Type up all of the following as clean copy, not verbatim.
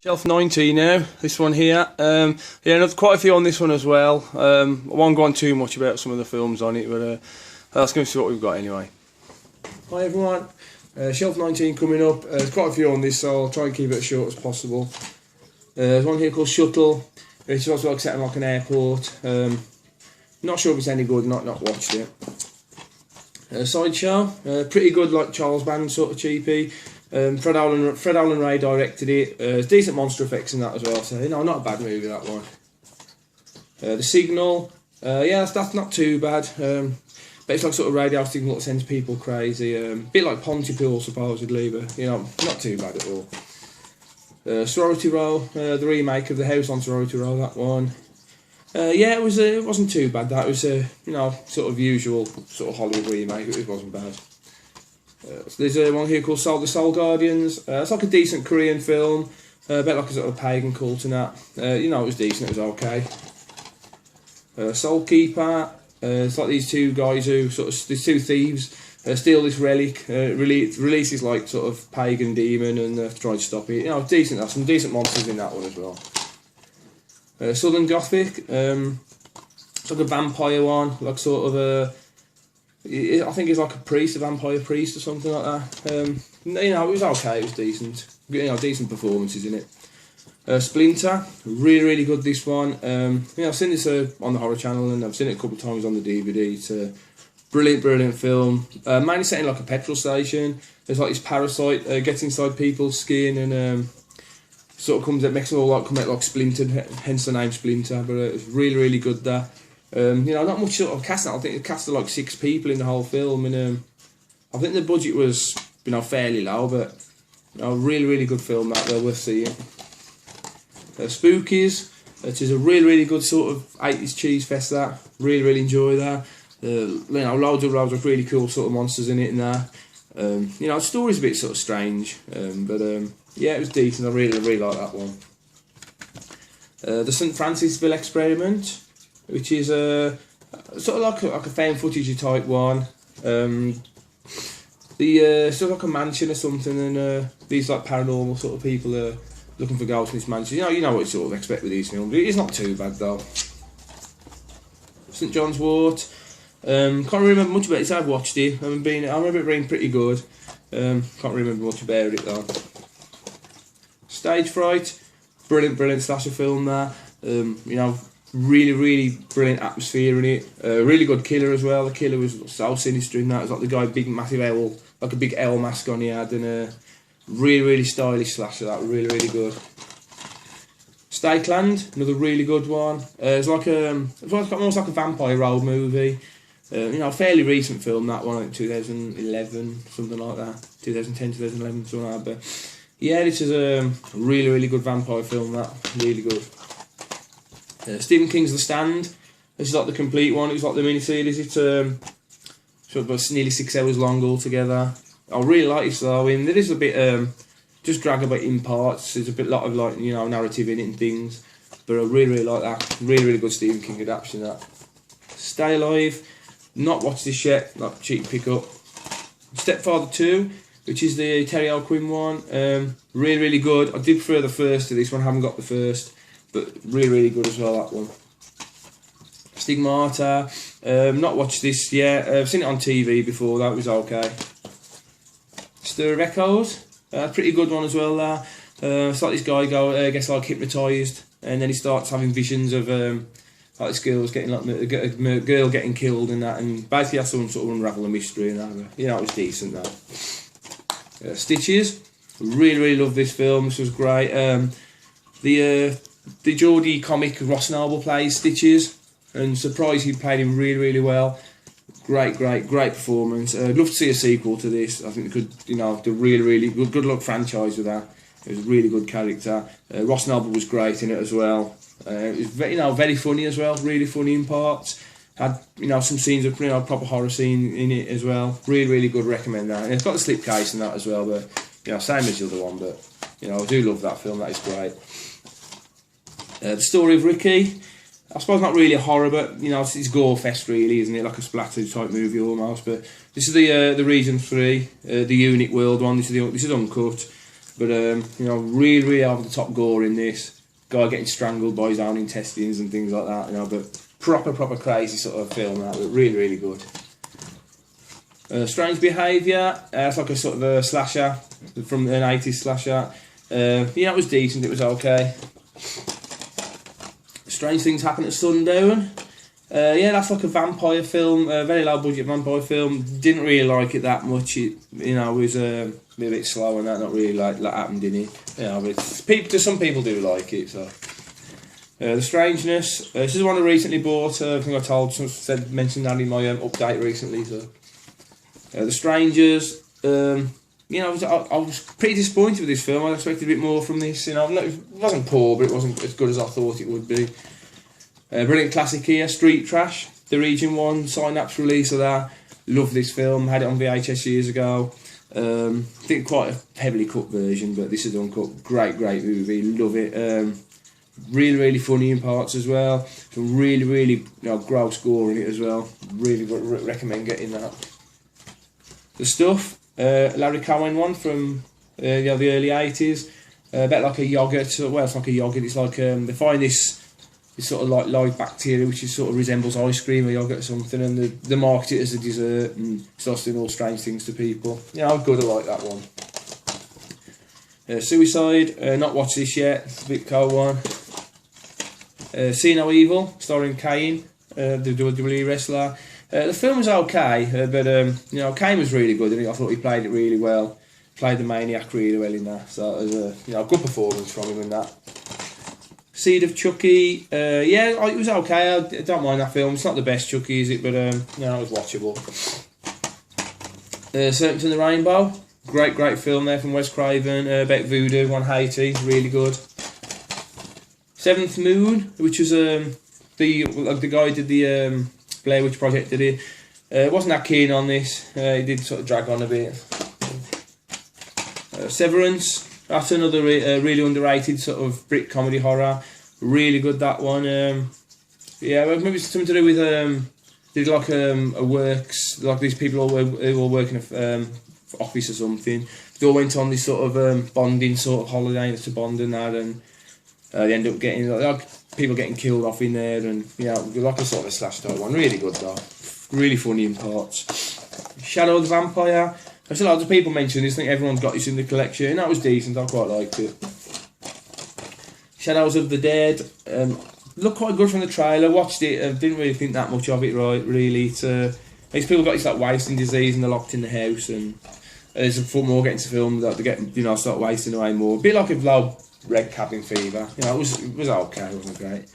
Shelf 90 now, this one here. Yeah, there's quite a few on this one as well. I won't go on too much about some of the films on it, but let's go see what we've got anyway. Hi everyone, Shelf 19 coming up. There's quite a few on this, so I'll try and keep it as short as possible. There's one here called Shuttle, which is also like set in like an airport. Not sure if it's any good, not watched it. Sideshow, pretty good, like Charles Band sort of cheapy. Fred Allen Ray directed it. There's decent monster effects in that as well, so not a bad movie, that one. The Signal, yeah, that's not too bad. But it's like sort of radio signal that sends people crazy. Bit like Pontypool supposedly, but not too bad at all. Sorority Row, the remake of The House on Sorority Row, that one. Yeah, it wasn't too bad. That was sort of usual sort of Hollywood remake. It wasn't bad. So there's one here called The Soul Guardians. It's like a decent Korean film, a bit like a sort of pagan cult and that. It was decent. It was okay. Soul Keeper. It's like these two guys who these two thieves steal this relic. Releases like sort of pagan demon and try to stop it. Decent. There's some decent monsters in that one as well. Southern Gothic. It's like a vampire one, like sort of a. I think it's like a vampire priest or something like that. It was okay, it was decent. Decent performances in it. Splinter, really good this one. I've seen this on the Horror Channel and I've seen it a couple of times on the DVD. It's a brilliant film. Mainly set in like a petrol station. There's like this parasite gets inside people's skin and sort of makes them all come out like splintered, hence the name Splinter. But it's really good there. Not much sort of cast. I think it casted like 6 people in the whole film, and I think the budget was fairly low, but really good film that they're worth seeing. Spookies, it is a really good sort of 80s cheese fest. That really enjoy that. Loads of really cool sort of monsters in it and that. The story's a bit sort of strange, but yeah, it was decent. I really like that one. The St. Francisville Experiment, which is sort of like a found footage type one. Sort of like a mansion or something, and these like paranormal sort of people are looking for ghosts in this mansion. You know what you sort of expect with these films. It's not too bad though. St. John's Wort. Can't remember much about it. I've watched it. I remember it being pretty good. Can't remember much about it though. Stage Fright. Brilliant slasher film there. Really brilliant atmosphere in it. Really good killer as well. The killer was so sinister in that. It was like the guy, big massive owl, like a big owl mask on he had, and a really stylish slasher. That really good. Stakeland, another really good one. It's like almost like a vampire road movie. Fairly recent film that one, I think 2011, something like that. 2010, 2011, something like that. But yeah, this is a really good vampire film. That really good. Stephen King's The Stand. This is like the complete one. It's like the mini-series. It's sort of nearly 6 hours long altogether. I really like this though. It is a bit just drag a bit in parts. There's a lot of narrative in it and things. But I really like that. Really good Stephen King adaptation of that. Stay Alive. Not watched this yet. Like cheap pickup. Stepfather 2, which is the Terry O'Quinn one. Really good. I did prefer the first to this one. I haven't got the first. But really good as well, that one. Stigmata, not watched this yet. I've seen it on TV before, that was okay. Stir of Echoes, pretty good one as well there. It's like this guy gets like hypnotised, and then he starts having visions of like this girl's getting a girl getting killed and that, and basically has to sort of unravel the mystery and that. It was decent that. Stitches, really love this film. This was great. The Geordie comic Ross Noble plays Stitches, and surprised he played him really well. Great performance. I'd love to see a sequel to this. I think they could, do really good luck franchise with that. It was a really good character. Ross Noble was great in it as well. It was very funny as well. Really funny in parts. Had some scenes of proper horror scene in it as well. Really good. Recommend that. And it's got the slipcase and that as well. But same as the other one. But I do love that film. That is great. The Story of Ricky, I suppose not really a horror, but it's gore fest really, isn't it? Like a splatter type movie almost. But this is the Region 3, the Unit World one. This is uncut. but you know, really over the top gore in this. Guy getting strangled by his own intestines and things like that, you know, but proper crazy sort of film, that, but really good. Strange Behaviour, it's like a sort of a slasher, from an 80s slasher. Yeah, it was decent, it was okay. Strange Things Happen at Sundown. Yeah, that's like a vampire film, a very low budget vampire film. Didn't really like it that much. It, you know, was a bit slow and that, not really like happened in it. You know, but some people do like it. So, The Strangeness. This is one I recently bought. I think I mentioned that in my update recently. So, The Strangers. You know, I was pretty disappointed with this film. I expected a bit more from this. You know, it wasn't poor, but it wasn't as good as I thought it would be. Brilliant classic here, Street Trash, the Region 1 Synapse release of that. Love this film, had it on VHS years ago. I think quite a heavily cut version, but this is uncut. Great movie, love it. Really funny in parts as well. Some really gross gore in it as well. Really recommend getting that. The Stuff, Larry Cohen one from the early 80s. A bit like a yoghurt, well, it's like a yoghurt, it's like, they find this sort of like live bacteria which is sort of resembles ice cream or yoghurt or something, and they market it as a dessert and starts doing all strange things to people. Yeah, I'm good, I like that one. Suicide, not watched this yet, it's a bit cold one. See No Evil, starring Kane, the WWE wrestler. The film was okay, but you know, Kane was really good, and I thought he played it really well. Played the maniac really well in that, so it was a, you know, good performance from him in that. Seed of Chucky, yeah, it was okay. I don't mind that film. It's not the best Chucky, is it? But you know, it was watchable. Serpent in the Rainbow, great film there from Wes Craven. About voodoo on Haiti, really good. Seventh Moon, which was the guy who did the Blair Witch Project, did it? Wasn't that keen on this. He did sort of drag on a bit. Severance. That's another really underrated sort of Brit comedy horror. Really good, that one. Yeah, maybe it's something to do with did like a works, like these people all work in a office or something. They all went on this sort of bonding sort of holiday to bond and that, and they end up getting like people getting killed off in there, and yeah, like a sort of a slash type one. Really good though, really funny in parts. Shadow of the Vampire. I've seen lots of people mention this. I think everyone's got this in the collection, and that was decent. I quite liked it. Shadows of the Dead. Looked quite good from the trailer. Watched it. Didn't really think that much of it. Really. These people got this like wasting disease, and they're locked in the house, and there's a foot more getting to film that they get, you know, start wasting away more. A bit like a low red cabin fever. You know, it was okay. It wasn't great.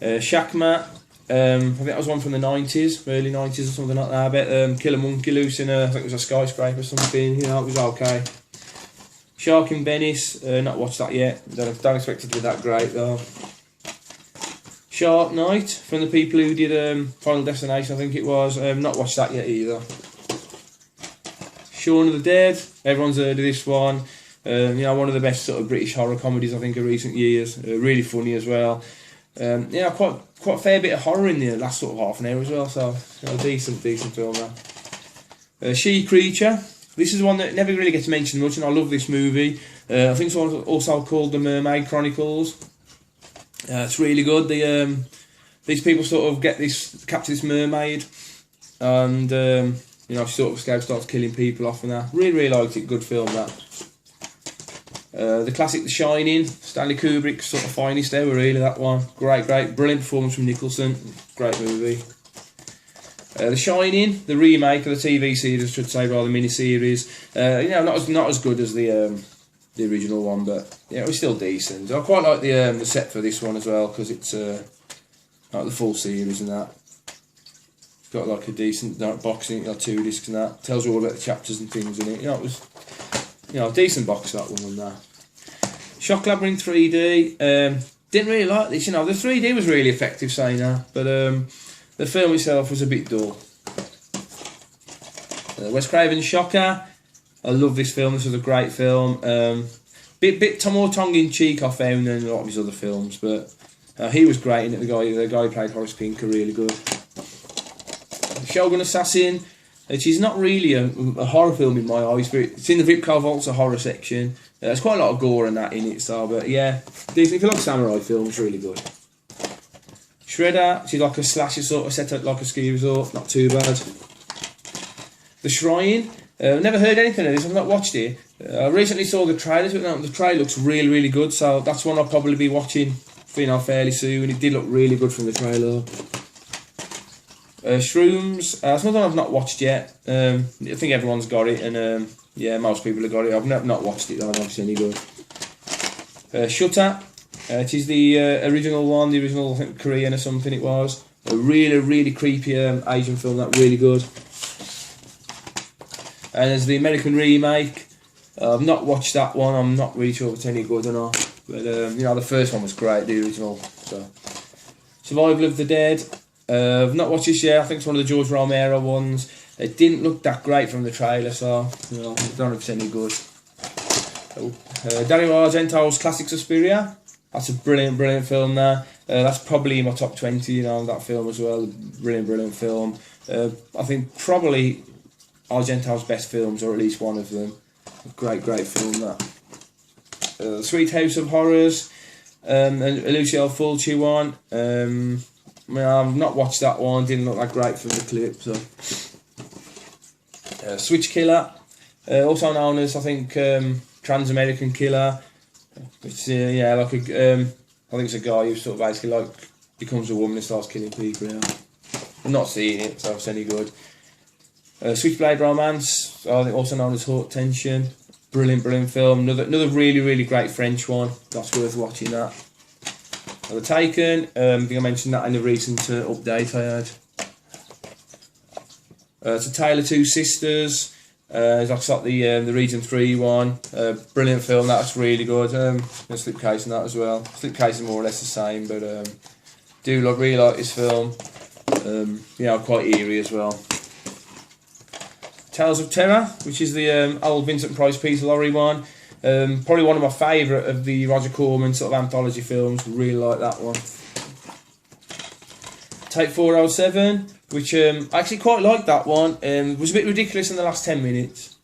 Shakma. I think that was one from the 90s, early 90s or something like that. I bet Kill a Monkey Loose in I think it was a skyscraper or something. You know, it was okay. Shark in Venice, not watched that yet. Don't expect it to be that great though. Shark Night, from the people who did Final Destination, I think it was. Not watched that yet either. Shaun of the Dead, everyone's heard of this one. You know, one of the best sort of British horror comedies I think of recent years. Really funny as well. Yeah, quite a fair bit of horror in the last sort of half an hour as well, so you know, decent film there. She Creature. This is one that never really gets mentioned much, and I love this movie. I think it's also called The Mermaid Chronicles. It's really good. These people sort of capture this mermaid, and you know, she sort of starts killing people off and that. Really liked it. Good film that. The classic The Shining, Stanley Kubrick's sort of finest ever, really, that one. Great, brilliant performance from Nicholson. Great movie. The Shining, the remake of the TV series, I should say, rather mini-series. You know, not as good as the original one, but yeah, it was still decent. I quite like the set for this one as well, because it's like the full series and that. It's got like a decent box in it, like 2 discs and that. Tells you all about the chapters and things in it. You know, it was, you know, a decent box, that one and that. Shock Labyrinth 3D. Didn't really like this, you know. The 3D was really effective, saying that, but the film itself was a bit dull. Wes Craven's Shocker. I love this film. This was a great film. Bit more tongue-in-cheek I found than a lot of his other films, but he was great in it. The guy who played Horace Pinker, really good. Shogun Assassin, which is not really a horror film in my eyes, but it's in the Vipco Vaults horror section. There's quite a lot of gore and that in it, so, but yeah, decent. If you like samurai films, really good. Shredder, she's like a slasher sort of set up like a ski resort, not too bad. The Shrine, never heard anything of this, I've not watched it. I recently saw the trailer, the trailer looks really, really good, so that's one I'll probably be watching, fairly soon. It did look really good from the trailer. Shrooms, that's another one I've not watched yet. I think everyone's got it, and yeah, most people have got it. I've not watched it though, I've never seen any good. Shutter, it is the original one, the original, I think, Korean or something it was. A really, really creepy Asian film, that really good. And there's the American remake. I've not watched that one, I'm not really sure if it's any good or not. But, you know, the first one was great, the original. So. Survival of the Dead. I've not watched this yet, I think it's one of the George Romero ones. It didn't look that great from the trailer, so, you know, I don't know if it's any good. Dario Argento's classic Suspiria. That's a brilliant, brilliant film there. That's probably in my top 20, you know, that film as well. Brilliant, brilliant film. I think probably Argento's best films, or at least one of them. A great, great film that. Sweet House of Horrors, and Lucio Fulci one. I've not watched that one, didn't look that great from the clip. So. Switch Killer, also known as, I think, Trans-American Killer. It's yeah, like a, I think it's a guy who sort of basically like becomes a woman and starts killing people. Yeah. I'm not seeing it, so it's any good. Switchblade Romance, I think also known as Haute Tension. Brilliant, brilliant film. Another really, really great French one. That's worth watching that. The Taken, I think I mentioned that in the recent update I had. It's A Tale of Two Sisters. That's like the Region 3 one. Brilliant film, that's really good. The Slipcase and that as well. Slipcase is more or less the same, but really like this film. You know, quite eerie as well. Tales of Terror, which is the old Vincent Price Peter Lorre one. Probably one of my favourite of the Roger Corman sort of anthology films. Really like that one. Take 407, which I actually quite liked that one. It was a bit ridiculous in the last 10 minutes,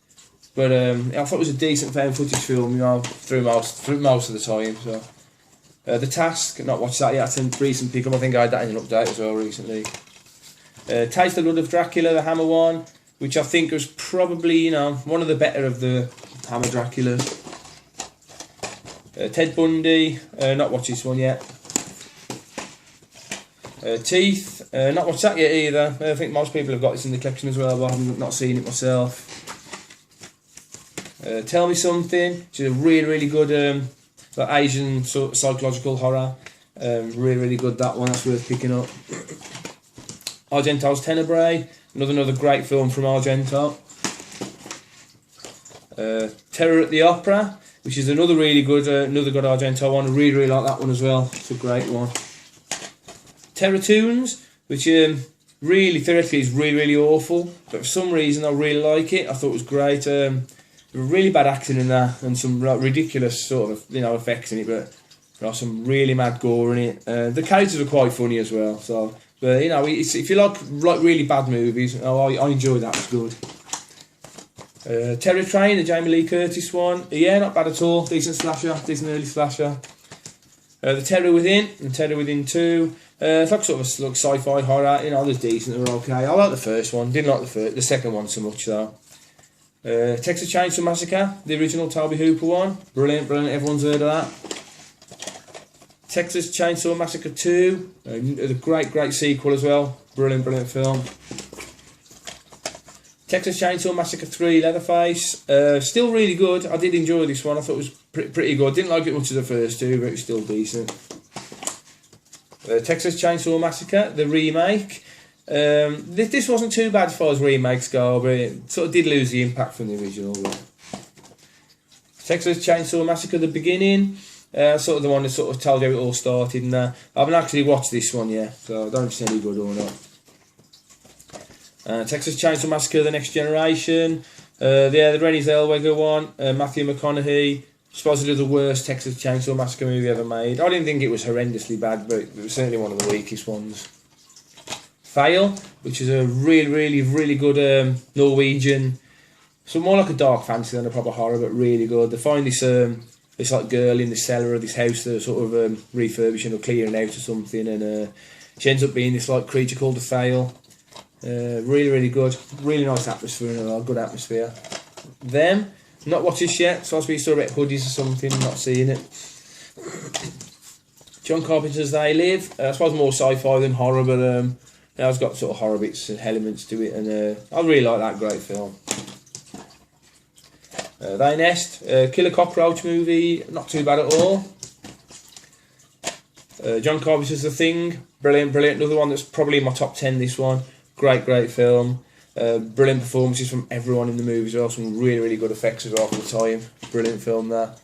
but I thought it was a decent found footage film, you know, through most of the time. So, The Task, not watched that yet. That's a recent pickup. I think I had that in an update as well recently. Taste the Blood of Dracula, the Hammer one, which I think was probably, you know, one of the better of the Hammer Draculas. Ted Bundy, not watched this one yet. Teeth, not watched that yet either. I think most people have got this in the collection as well, but I've not seen it myself. Tell Me Something, which is a really, really good like Asian sort of psychological horror. Really, really good, that one, that's worth picking up. Argento's Tenebrae, another great film from Argento. Terror at the Opera, which is another really good, another good Argento one. I really, really like that one as well. It's a great one. Terratoons, which really theoretically is really, really awful, but for some reason I really like it. I thought it was great. Really bad acting in there, and some ridiculous sort of, you know, effects in it, but there are some really mad gore in it. The characters are quite funny as well. So, but you know, if you like really bad movies, I enjoy that. It's good. Terror Train, the Jamie Lee Curtis one. Yeah, not bad at all. Decent slasher, decent early slasher. The Terror Within and Terror Within 2. It's like sort of a sci-fi horror. You know, they're decent, they're okay. I like the first one. Didn't like the second one so much though. Texas Chainsaw Massacre, the original Tobe Hooper one. Brilliant, brilliant. Everyone's heard of that. Texas Chainsaw Massacre 2. A great sequel as well. Brilliant, brilliant film. Texas Chainsaw Massacre 3, Leatherface. Still really good. I did enjoy this one. I thought it was pretty good. Didn't like it much as the first two, but it's still decent. Texas Chainsaw Massacre, the remake. This wasn't too bad as far as remakes go, but it sort of did lose the impact from the original. But Texas Chainsaw Massacre, the beginning. Sort of the one that sort of told you how it all started. And I haven't actually watched this one yet, so I don't know if it's any good or not. Texas Chainsaw Massacre, the Next Generation. The Renée Zellweger one. Matthew McConaughey. Supposedly the worst Texas Chainsaw Massacre movie ever made. I didn't think it was horrendously bad, but it was certainly one of the weakest ones. Fail, which is a really good Norwegian So more like a dark fantasy than a proper horror, but really good. They find this like girl in the cellar of this house they're sort of refurbishing or clearing out or something, and she ends up being this like creature called the Fail. Really, really good. Really nice atmosphere and a good atmosphere. Them, not watched this yet, so I suppose still about hoodies or something, not seeing it. John Carpenter's They Live. I suppose more sci-fi than horror, but it's got sort of horror bits and elements to it, and I really like that. Great film. They Nest, Killer Cockroach movie, not too bad at all. John Carpenter's The Thing, brilliant, brilliant. Another one that's probably in my top 10, this one. Great, great film. Brilliant performances from everyone in the movie as well. Some really, really good effects as well for the time. Brilliant film there.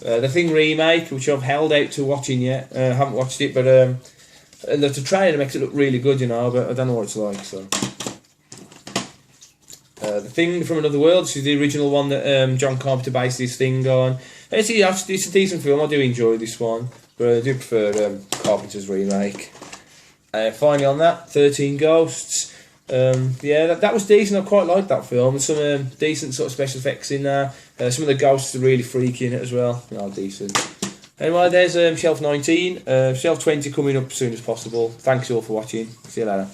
The Thing remake, which I've held out to watching yet. Haven't watched it, but and the trailer makes it look really good, you know, but I don't know what it's like, so... The Thing from Another World, this is the original one that John Carpenter based this thing on. It's a decent film, I do enjoy this one, but I do prefer Carpenter's remake. Finally on that, 13 Ghosts. Yeah, that was decent, I quite liked that film. There's some decent sort of special effects in there. Some of the ghosts are really freaky in it as well. Decent. Anyway, there's Shelf 19, Shelf 20 coming up as soon as possible. Thanks all for watching, see you later.